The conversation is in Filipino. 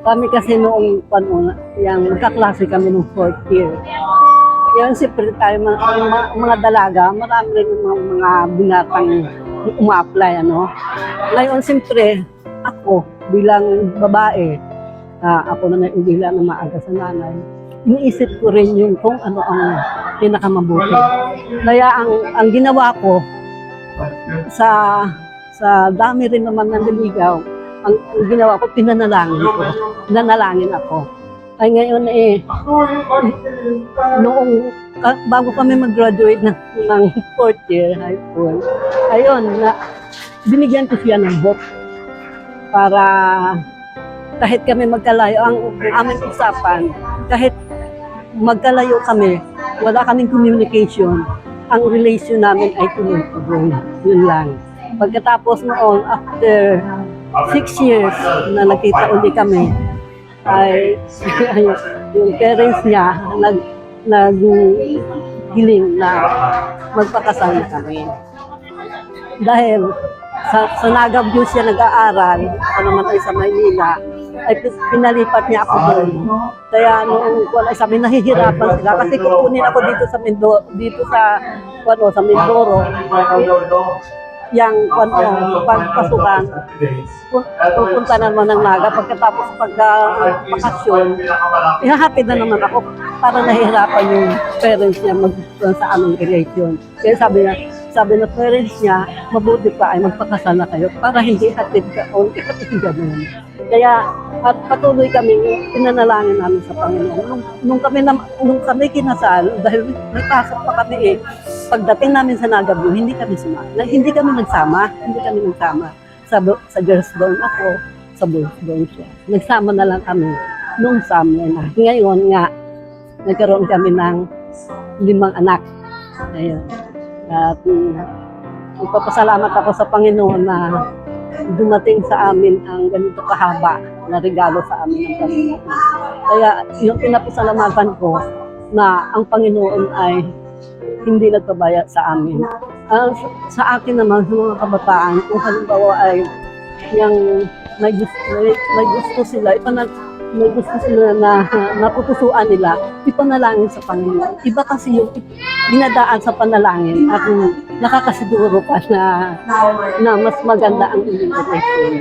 Kami kasi noong panuna, yung magkaklase kami nung 4th year. Yan, siyempre tayo, mga dalaga, marami rin mga binatang uma-apply, ano. Ngayon, siyempre, ako, bilang babae, ako na hindi lang na maaga sa nanay, iniisip ko rin yung kung ano ang pinakamabuti. Kaya ang ginawa ko, sa dami rin naman ng niligaw, ang ginawa ko, pinanalangin ako. Ay ngayon noong bago kami mag-graduate ng 4th year high school, ayun, binigyan ko siya ng hope para kahit kami magkalayo, ang aming usapan, kahit magkalayo kami, wala kaming communication, ang relation namin ay tuloy-tuloy. Yun lang. Pagkatapos noon, after 6 years na nakita uli kami, ay yung parents niya naghiling na magpakasal na kami. Dahil sa Nagabyo siya nag-aaral, ako naman ay sa Maynila, ay pinalipat niya ako doon. Kaya noong sabi, nahihirapan sila kasi kukunin ako dito sa Mindoro, yung pagpasukan, pupunta naman ng Naga. Pagkatapos pagka-pakasyon, ihahatid na naman ako para nahihirapan yung parents niya sa aming relation. Kaya sabi ng parents niya, mabuti pa ay magpakasal na kayo para hindi hatid ka o ihatid ganun. Kaya at patuloy kami, pinanalangin namin sa Panginoon. Nung kami kinasal, dahil nagpasok pa kami pagdating namin sa Nagabyo, hindi kami nagsama. Sa girls dorm ako, sa boys dorm siya. Nagsama na lang kami nung summer na. Ngayon nga, nagkaroon kami ng 5 anak. Ayun. At magpapasalamat ako sa Panginoon na dumating sa amin ang ganito kahaba na regalo sa amin ng Panginoon. Kaya yung pinapasalamatan ko na ang Panginoon ay hindi nagpabaya sa amin. Sa akin naman, sa mga kabataan, kung halimbawa ay yung may gusto sila na napupusuan nila, ipanalangin sa Panginoon. Iba kasi yung dinadaan sa panalangin at nakakasiguro pa na mas maganda ang inyong relasyon.